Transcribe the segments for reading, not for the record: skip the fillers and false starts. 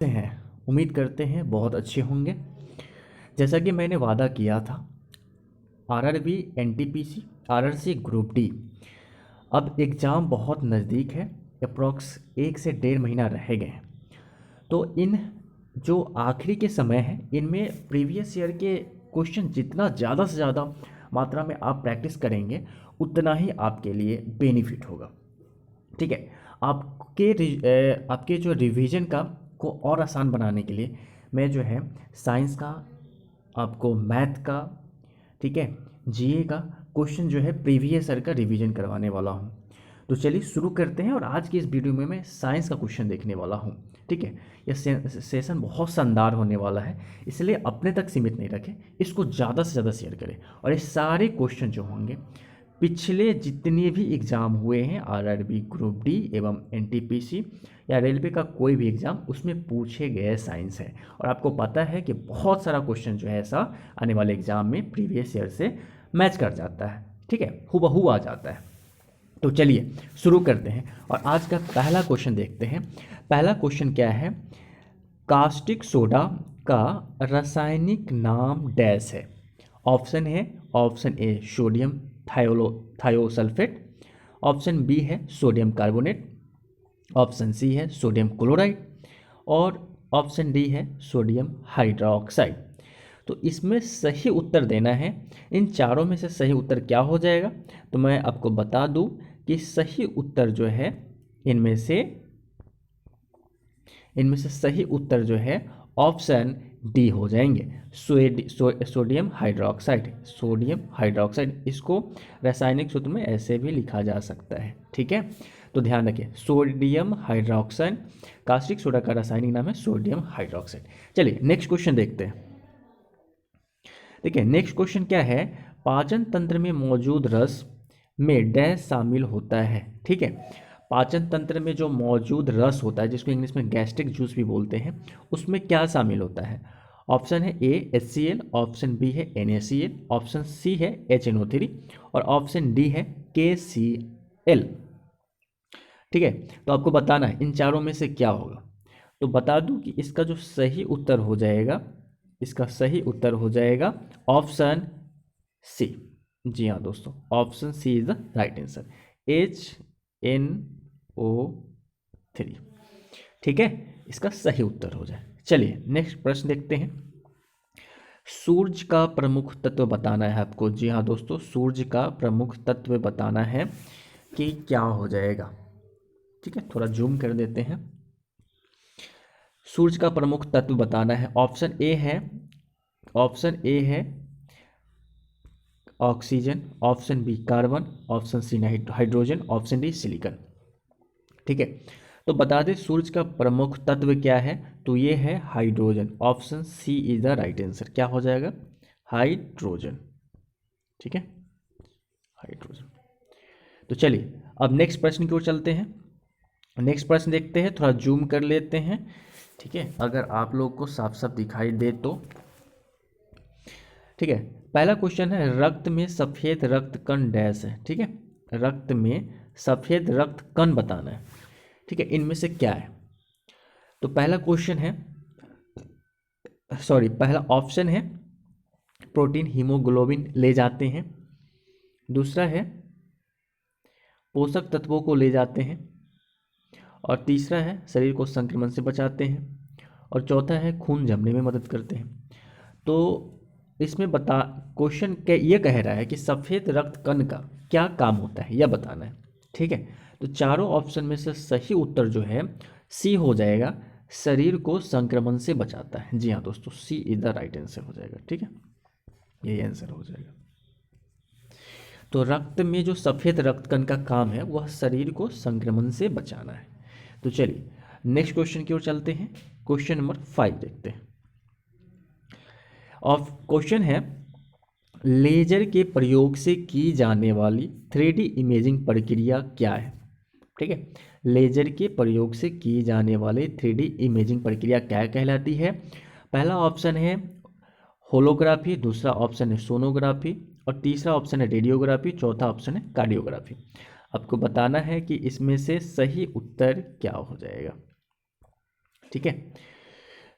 हैं। उम्मीद करते हैं बहुत अच्छे होंगे। जैसा कि मैंने वादा किया था, RRB, NTPC, RRC, group D, अब एग्ज़ाम बहुत नज़दीक है। अप्रॉक्स 1 से 1.5 महीना रह गए हैं। तो इन जो आखिरी के समय है, इनमें प्रीवियस ईयर के क्वेश्चन जितना ज़्यादा से ज़्यादा मात्रा में आप प्रैक्टिस करेंगे, उतना ही आपके लिए बेनिफिट होगा। ठीक है। आपके जो रिवीजन का को और आसान बनाने के लिए मैं जो है साइंस का, आपको मैथ का, ठीक है, जीए का क्वेश्चन जो है प्रीवियस ईयर का रिवीजन करवाने वाला हूँ। तो चलिए शुरू करते हैं। और आज की इस वीडियो में मैं साइंस का क्वेश्चन देखने वाला हूँ। ठीक है। यह सेशन बहुत शानदार होने वाला है, इसलिए अपने तक सीमित नहीं रखें, इसको ज़्यादा से ज़्यादा शेयर करें। और ये सारे क्वेश्चन जो होंगे पिछले जितने भी एग्ज़ाम हुए हैं, आरआरबी, ग्रुप डी एवं एनटीपीसी या रेलवे का कोई भी एग्ज़ाम, उसमें पूछे गए साइंस है। और आपको पता है कि बहुत सारा क्वेश्चन जो है ऐसा आने वाले एग्ज़ाम में प्रीवियस ईयर से मैच कर जाता है। ठीक है, हूबहू आ जाता है। तो चलिए शुरू करते हैं और आज का पहला क्वेश्चन देखते हैं। पहला क्वेश्चन क्या है? कास्टिक सोडा का रासायनिक नाम डैश है। ऑप्शन है, option A sodium thiosulphate, option B है सोडियम कार्बोनेट, ऑप्शन सी है सोडियम क्लोराइड और ऑप्शन डी है सोडियम हाइड्रोक्साइड। तो इसमें सही उत्तर देना है। इन चारों में से सही उत्तर क्या हो जाएगा? तो मैं आपको बता दूं कि सही उत्तर जो है इनमें से सही उत्तर जो है ऑप्शन डी हो जाएंगे, सोडियम हाइड्रोक्साइड। सोडियम हाइड्रोक्साइड, इसको रासायनिक सूत्र में ऐसे भी लिखा जा सकता है। ठीक है, तो ध्यान रखिए, सोडियम हाइड्रोक्साइड, कास्टिक सोडा का रासायनिक नाम है सोडियम हाइड्रोक्साइड। चलिए नेक्स्ट क्वेश्चन देखते हैं। देखिए नेक्स्ट क्वेश्चन क्या है? पाचन तंत्र में मौजूद रस में डैश शामिल होता है। ठीक है, पाचन तंत्र में जो मौजूद रस होता है, जिसको इंग्लिश में गैस्ट्रिक जूस भी बोलते हैं, उसमें क्या शामिल होता है? ऑप्शन है ए HCl, ऑप्शन बी है NaCl, ऑप्शन सी है HNO3 और ऑप्शन डी है KCl। ठीक है, तो आपको बताना है इन चारों में से क्या होगा। तो बता दूं कि इसका जो सही उत्तर हो जाएगा, इसका सही उत्तर हो जाएगा ऑप्शन सी। जी हाँ दोस्तों, option C is the right answer, HNO3। ठीक है, इसका सही उत्तर हो जाए। चलिए नेक्स्ट प्रश्न देखते हैं। सूर्य का प्रमुख तत्व बताना है आपको। जी हाँ दोस्तों, सूर्य का प्रमुख तत्व बताना है कि क्या हो जाएगा। ठीक है, थोड़ा जूम कर देते हैं। सूर्य का प्रमुख तत्व बताना है। ऑप्शन ए है oxygen, option B carbon, option C hydrogen, option D silicon. ठीक है, तो बता दें सूर्य का प्रमुख तत्व क्या है, तो ये है hydrogen. Option C is the right answer. क्या हो जाएगा? हाइड्रोजन। ठीक है, हाइड्रोजन। तो चलिए अब नेक्स्ट प्रश्न की ओर चलते हैं। नेक्स्ट प्रश्न देखते हैं, थोड़ा जूम कर लेते हैं। ठीक है, अगर आप लोग को साफ साफ दिखाई दे तो। ठीक है, पहला क्वेश्चन है, रक्त में सफ़ेद रक्त कण डैश है। ठीक है, रक्त में सफ़ेद रक्त कण बताना है। ठीक है, इनमें से क्या है? तो पहला क्वेश्चन है, पहला ऑप्शन है प्रोटीन हीमोग्लोबिन ले जाते हैं, दूसरा है पोषक तत्वों को ले जाते हैं, और तीसरा है शरीर को संक्रमण से बचाते हैं, और चौथा है खून जमने में मदद करते हैं। तो इसमें क्वेश्चन ये कह रहा है कि सफ़ेद रक्त कण का क्या काम होता है, यह बताना है। ठीक है, तो चारों ऑप्शन में से सही उत्तर जो है सी हो जाएगा, शरीर को संक्रमण से बचाता है। जी हाँ दोस्तों, सी इज द राइट आंसर हो जाएगा। ठीक है, यही आंसर हो जाएगा। तो रक्त में जो सफ़ेद रक्त कण का काम है वह शरीर को संक्रमण से बचाना है। तो चलिए नेक्स्ट क्वेश्चन की ओर चलते हैं। क्वेश्चन नंबर 5 देखते हैं। और क्वेश्चन है, लेजर के प्रयोग से की जाने वाली 3D इमेजिंग प्रक्रिया क्या है? ठीक है, लेजर के प्रयोग से की जाने वाली 3D इमेजिंग प्रक्रिया क्या कहलाती है? पहला ऑप्शन है होलोग्राफी, दूसरा ऑप्शन है सोनोग्राफी, और तीसरा ऑप्शन है रेडियोग्राफी, चौथा ऑप्शन है कार्डियोग्राफी। आपको बताना है कि इसमें से सही उत्तर क्या हो जाएगा। ठीक है,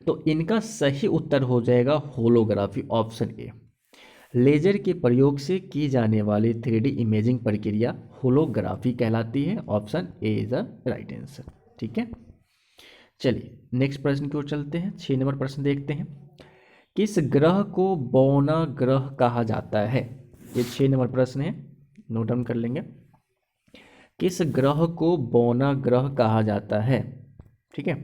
तो इनका सही उत्तर हो जाएगा होलोग्राफी, ऑप्शन ए। लेजर के प्रयोग से की जाने वाली 3D इमेजिंग प्रक्रिया होलोग्राफी कहलाती है। Option A is the right answer. ठीक है, चलिए नेक्स्ट प्रश्न की ओर चलते हैं। 6 नंबर प्रश्न देखते हैं। किस ग्रह को बौना ग्रह कहा जाता है? ये 6 नंबर प्रश्न है, नोट डाउन कर लेंगे। किस ग्रह को बौना ग्रह कहा जाता है? ठीक है,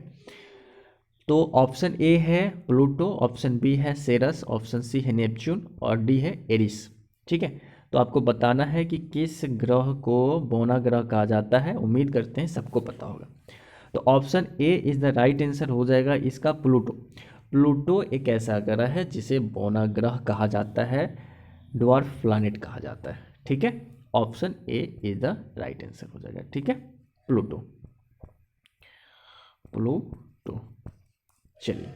तो ऑप्शन ए है प्लूटो, ऑप्शन बी है सेरस, ऑप्शन सी है नेपच्यून और डी है एरिस। ठीक है, तो आपको बताना है कि किस ग्रह को बौना ग्रह कहा जाता है। उम्मीद करते हैं सबको पता होगा। तो option A is the right answer हो जाएगा इसका, प्लूटो। प्लूटो एक ऐसा ग्रह है जिसे बौना ग्रह कहा जाता है, ड्वार्फ प्लैनेट कहा जाता है। ठीक है, option A is the right answer हो जाएगा। ठीक है, प्लूटो, प्लूटो। चलिए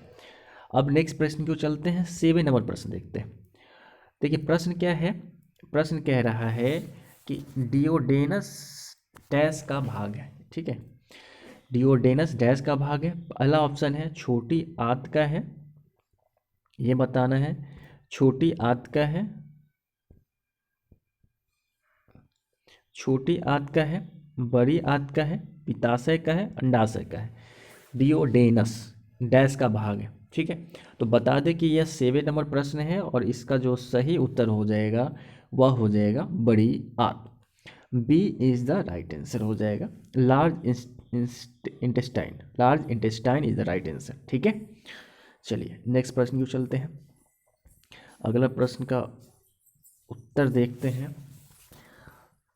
अब नेक्स्ट प्रश्न को चलते हैं। 7 नंबर प्रश्न देखते हैं। देखिए प्रश्न क्या है, प्रश्न कह रहा है कि डियोडेनस डैश का भाग है। ठीक है, डियोडेनस डैश का भाग है। पहला ऑप्शन है छोटी आंत का है, ये बताना है। छोटी आंत का है, छोटी आंत का है, बड़ी आंत का है, पित्ताशय का है, अंडाशय का है। डियोडेनस डैश का भाग है। ठीक है, तो बता दें कि यह 7 नंबर प्रश्न है और इसका जो सही उत्तर हो जाएगा वह हो जाएगा बड़ी आंत। B is the right answer हो जाएगा। Large intestine, large intestine is the right answer. ठीक है, चलिए नेक्स्ट प्रश्न को चलते हैं। अगला प्रश्न का उत्तर देखते हैं।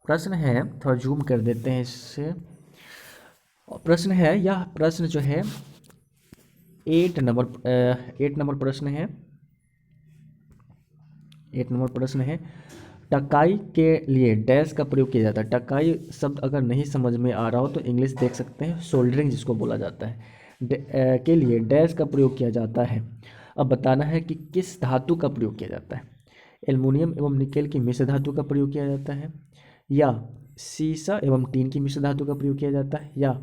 प्रश्न है, थोड़ा जूम कर देते हैं इससे। प्रश्न है, यह प्रश्न जो है 8 नंबर प्रश्न है। 8 नंबर प्रश्न है, टकाई के लिए डैश का प्रयोग किया जाता है। टकाई शब्द अगर नहीं समझ में आ रहा हो तो इंग्लिश देख सकते हैं, सोल्डरिंग जिसको बोला जाता है, के लिए डैश का प्रयोग किया जाता है। अब बताना है कि किस धातु का प्रयोग किया जाता है। एल्युमिनियम एवं निकेल की मिश्र धातु का प्रयोग किया जाता है, या सीसा एवं टीन की मिश्र धातु का प्रयोग किया जाता है, या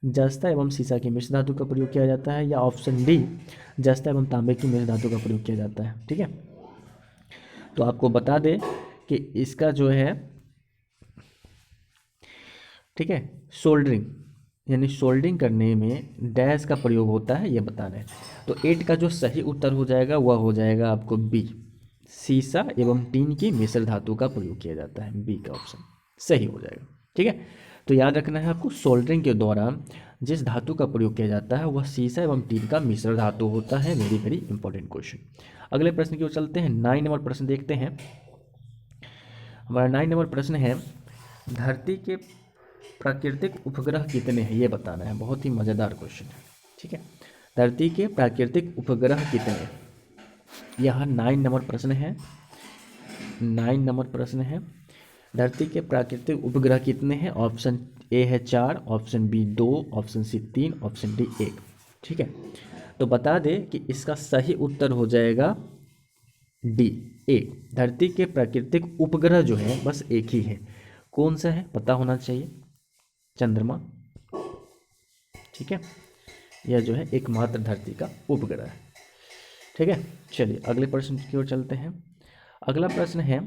जस्ता एवं सीसा की मिश्र धातु का प्रयोग किया जाता है, या ऑप्शन डी जस्ता एवं तांबे की मिश्र धातु का प्रयोग किया जाता है। ठीक है, तो आपको बता दें कि इसका जो है, ठीक है, सोल्डरिंग यानी सोल्डरिंग करने में डैश का प्रयोग होता है, ये बताना है। तो 8 का जो सही उत्तर हो जाएगा वह हो जाएगा आपको बी, सीसा एवं टीन की मिश्र धातु का प्रयोग किया जाता है। बी का ऑप्शन सही हो जाएगा। ठीक है, तो याद रखना है आपको, सोल्डरिंग के दौरान जिस धातु का प्रयोग किया जाता है वह सीसा एवं टीन का मिश्र धातु होता है। Very very important question. अगले प्रश्न की ओर चलते हैं। 9 नंबर प्रश्न देखते हैं। हमारा 9 नंबर प्रश्न है, धरती के प्राकृतिक उपग्रह कितने हैं, ये बताना है। बहुत ही मज़ेदार क्वेश्चन है। ठीक है, धरती के प्राकृतिक उपग्रह कितने हैं, यह 9 नंबर प्रश्न है। 9 नंबर प्रश्न है, धरती के प्राकृतिक उपग्रह कितने हैं। ऑप्शन ए है 4, option B 2, option C 3, option D 1। ठीक है, तो बता दें कि इसका सही उत्तर हो जाएगा डी, ए। धरती के प्राकृतिक उपग्रह जो है बस एक ही है। कौन सा है पता होना चाहिए, चंद्रमा। ठीक है, यह जो है एकमात्र धरती का उपग्रह है। ठीक है, चलिए अगले प्रश्न की ओर चलते हैं। अगला प्रश्न है,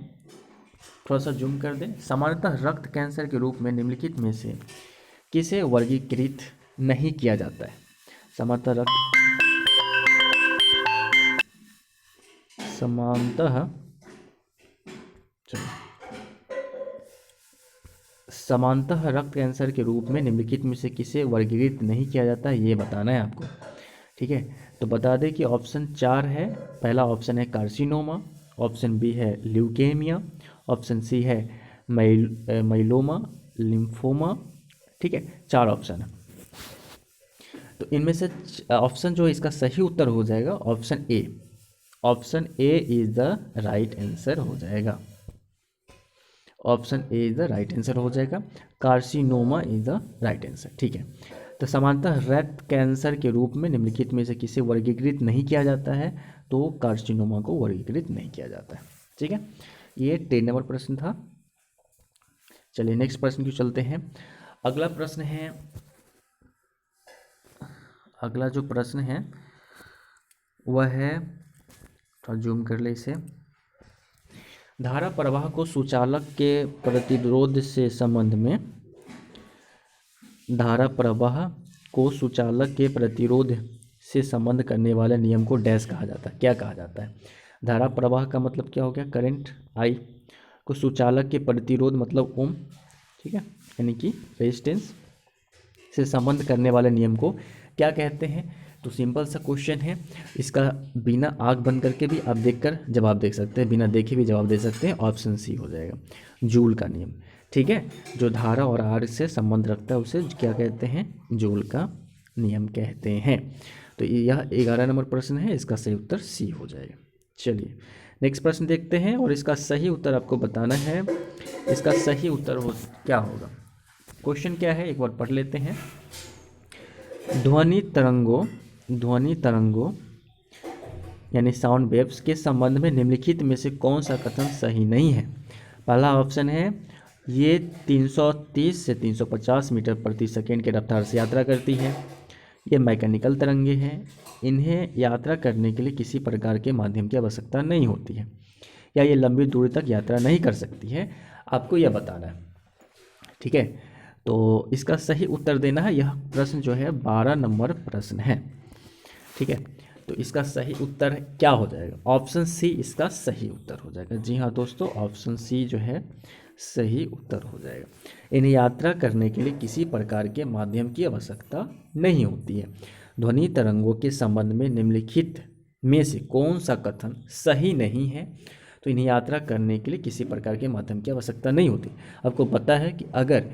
थोड़ा सा जूम कर दें। सामान्यतः रक्त कैंसर के रूप में निम्नलिखित में से किसे वर्गीकृत नहीं किया जाता है। सामान्यतः समानतः रक्त कैंसर के रूप में निम्नलिखित में से किसे वर्गीकृत नहीं किया जाता है, ये बताना है आपको। ठीक है, तो बता दें कि ऑप्शन 4 है। पहला ऑप्शन है कार्सिनोमा, ऑप्शन बी है ल्यूकेमिया, ऑप्शन सी है माइलोमा, लिम्फोमा। ठीक है, 4 ऑप्शन है। तो इनमें से ऑप्शन जो इसका सही उत्तर हो जाएगा option A. Option A is the right answer हो जाएगा। Option A is the right answer हो जाएगा। Carcinoma is the right answer. ठीक है, तो सामान्यतः रक्त कैंसर के रूप में निम्नलिखित में से किसे वर्गीकृत नहीं किया जाता है, तो कार्सिनोमा को वर्गीकृत नहीं किया जाता है। ठीक है, ये 10 नंबर प्रश्न था। चलिए नेक्स्ट प्रश्न की चलते हैं। अगला प्रश्न है, अगला जो प्रश्न है वह है, थोड़ा जूम कर ले इसे, धारा प्रवाह को सुचालक के प्रतिरोध से संबंध में, धारा प्रवाह को सुचालक के प्रतिरोध से संबंध करने वाले नियम को डैश कहा जाता है। क्या कहा जाता है? धारा प्रवाह का मतलब क्या हो गया? करंट आई, को सुचालक के प्रतिरोध मतलब ओम, ठीक है, यानी कि रेजिस्टेंस से संबंध करने वाले नियम को क्या कहते हैं? तो सिंपल सा क्वेश्चन है, इसका बिना आँख बंद करके भी आप देखकर जवाब दे सकते हैं, बिना देखे भी जवाब दे सकते हैं। ऑप्शन सी हो जाएगा, जूल का नियम, ठीक है। जो धारा और आर से संबंध रखता है उसे क्या कहते हैं? जूल का नियम कहते हैं। तो यह 11 नंबर प्रश्न है, इसका सही उत्तर सी हो जाएगा। चलिए नेक्स्ट प्रश्न देखते हैं और इसका सही उत्तर आपको बताना है। इसका सही उत्तर क्या होगा? क्वेश्चन क्या है एक बार पढ़ लेते हैं। ध्वनि तरंगों यानी साउंड वेव्स के संबंध में निम्नलिखित में से कौन सा कथन सही नहीं है? पहला ऑप्शन है, ये 330 से 350 मीटर प्रति सेकेंड के रफ्तार से यात्रा करती है। ये मैकेनिकल तरंगे हैं, इन्हें यात्रा करने के लिए किसी प्रकार के माध्यम की आवश्यकता नहीं होती है। या ये लंबी दूरी तक यात्रा नहीं कर सकती है। आपको यह बताना है, ठीक है। तो इसका सही उत्तर देना है। यह प्रश्न जो है 12 नंबर प्रश्न है, ठीक है। तो इसका सही उत्तर क्या हो जाएगा? ऑप्शन सी इसका सही उत्तर हो जाएगा। जी हाँ दोस्तों, ऑप्शन सी जो है सही उत्तर हो जाएगा। इन्हें यात्रा करने के लिए किसी प्रकार के माध्यम की आवश्यकता नहीं होती है। ध्वनि तरंगों के संबंध में निम्नलिखित में से कौन सा कथन सही नहीं है? तो इन्हें यात्रा करने के लिए किसी प्रकार के माध्यम की आवश्यकता नहीं होती। आपको पता है कि अगर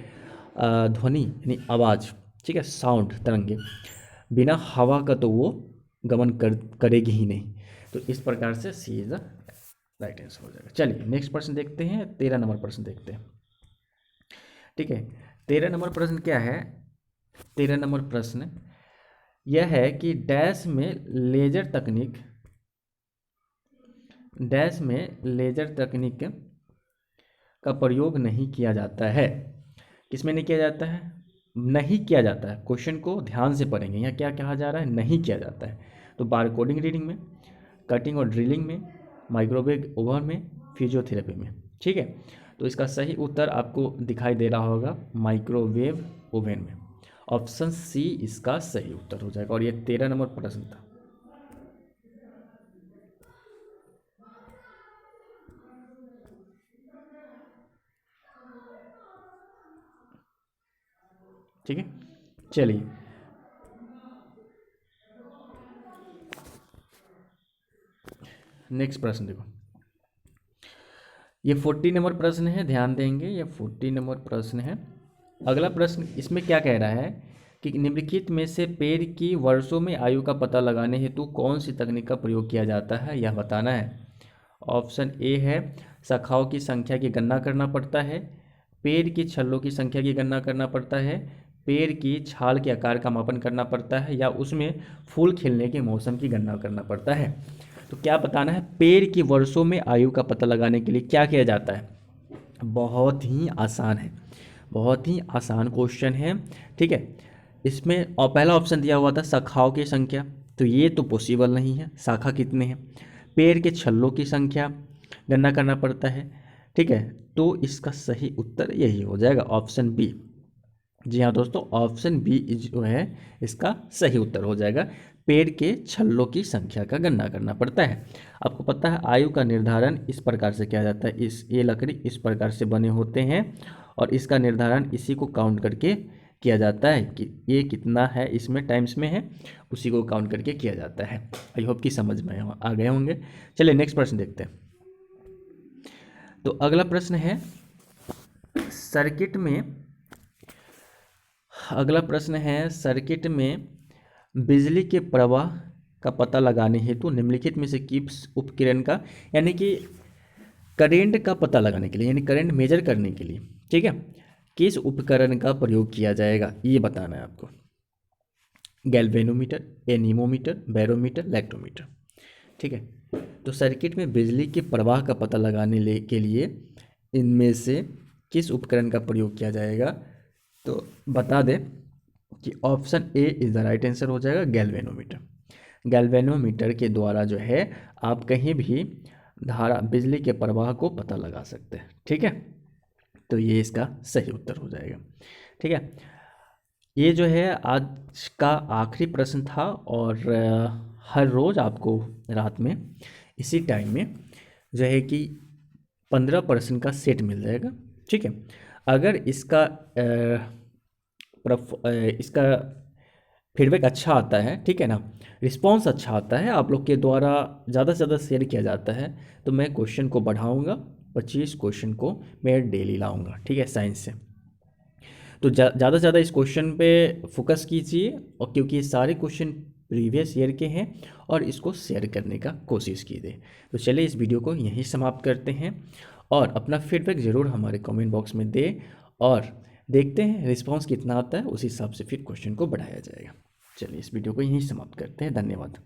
ध्वनि यानी आवाज़, ठीक है, साउंड तरंगे बिना हवा का तो वो गमन करेगी ही नहीं। तो इस प्रकार से सी इज द राइट आंसर हो जाएगा। चलिए नेक्स्ट प्रश्न देखते हैं, 13 नंबर प्रश्न देखते हैं, ठीक है। 13 नंबर प्रश्न क्या है? 13 नंबर प्रश्न यह है कि डैश में लेजर तकनीक का प्रयोग नहीं किया जाता है। किसमें नहीं किया जाता है? नहीं किया जाता है। क्वेश्चन को ध्यान से पढ़ेंगे, यहाँ क्या कहा जा रहा है? नहीं किया जाता है। तो बार कोडिंग रीडिंग में, कटिंग और ड्रिलिंग में, माइक्रोवेव ओवन में, फिजियोथेरेपी में, ठीक है। तो इसका सही उत्तर आपको दिखाई दे रहा होगा माइक्रोवेव ओवन में। ऑप्शन सी इसका सही उत्तर हो जाएगा। और ये 13 नंबर प्रश्न था। ठीक है, चलिए नेक्स्ट प्रश्न देखो। ये 40 नंबर प्रश्न है, ध्यान देंगे, ये 40 नंबर प्रश्न है। अगला प्रश्न इसमें क्या कह रहा है कि निम्नलिखित में से पेड़ की वर्षों में आयु का पता लगाने हेतु कौन सी तकनीक का प्रयोग किया जाता है, यह बताना है। ऑप्शन ए है, शाखाओं की संख्या की गणना करना पड़ता है, पेड़ की छल्लों की संख्या की गणना करना पड़ता है, पेड़ की छाल के आकार का मापन करना पड़ता है, या उसमें फूल खिलने के मौसम की गणना करना पड़ता है। तो क्या बताना है? पेड़ की वर्षों में आयु का पता लगाने के लिए क्या किया जाता है? बहुत ही आसान है, बहुत ही आसान क्वेश्चन है, ठीक है। इसमें और पहला ऑप्शन दिया हुआ था शाखाओं की संख्या, तो ये तो पॉसिबल नहीं है, शाखा कितने हैं। पेड़ के छल्लों की संख्या गणना करना पड़ता है, ठीक है। तो इसका सही उत्तर यही हो जाएगा, ऑप्शन बी। जी हाँ दोस्तों, ऑप्शन बी जो है इसका सही उत्तर हो जाएगा। पेड़ के छल्लों की संख्या का गणना करना पड़ता है। आपको पता है आयु का निर्धारण इस प्रकार से किया जाता है, ये लकड़ी इस प्रकार से बने होते हैं और इसका निर्धारण इसी को काउंट करके किया जाता है कि ये कितना है, इसमें टाइम्स में है, उसी को काउंट करके किया जाता है। आई होप कि समझ में आ गए होंगे। चलिए नेक्स्ट प्रश्न देखते हैं। तो अगला प्रश्न है सर्किट में बिजली के प्रवाह का पता लगाने हेतु निम्नलिखित में से किस उपकरण का, यानी कि करंट का पता लगाने के लिए, यानी करंट मेजर करने के लिए, ठीक है, किस उपकरण का प्रयोग किया जाएगा, ये बताना है आपको। गैल्वेनोमीटर, एनीमोमीटर, बैरोमीटर, इलेक्ट्रोमीटर, ठीक है। तो सर्किट में बिजली के प्रवाह का पता लगाने के लिए इनमें से किस उपकरण का प्रयोग किया जाएगा? तो बता दें कि option A is the right answer हो जाएगा, गैल्वेनोमीटर। गैल्वेनोमीटर के द्वारा जो है आप कहीं भी धारा बिजली के प्रवाह को पता लगा सकते हैं। ठीक है, तो ये इसका सही उत्तर हो जाएगा। ठीक है, ये जो है आज का आखिरी प्रश्न था और हर रोज़ आपको रात में इसी टाइम में जो है कि 15% का सेट मिल जाएगा। ठीक है, अगर इसका फीडबैक अच्छा आता है, ठीक है ना, रिस्पॉन्स अच्छा आता है, आप लोग के द्वारा ज़्यादा से ज़्यादा शेयर किया जाता है, तो मैं क्वेश्चन को बढ़ाऊँगा, 25 क्वेश्चन को मैं डेली लाऊँगा। ठीक है, साइंस से। तो ज़्यादा से ज़्यादा इस क्वेश्चन पे फोकस कीजिए, और क्योंकि ये सारे क्वेश्चन प्रीवियस ईयर के हैं, और इसको शेयर करने का कोशिश कीजिए। तो चलिए इस वीडियो को यहीं समाप्त करते हैं, और अपना फीडबैक ज़रूर हमारे कमेंट बॉक्स में दें, और देखते हैं रिस्पांस कितना आता है, उस हिसाब से फिर क्वेश्चन को बढ़ाया जाएगा। चलिए इस वीडियो को यहीं समाप्त करते हैं। धन्यवाद।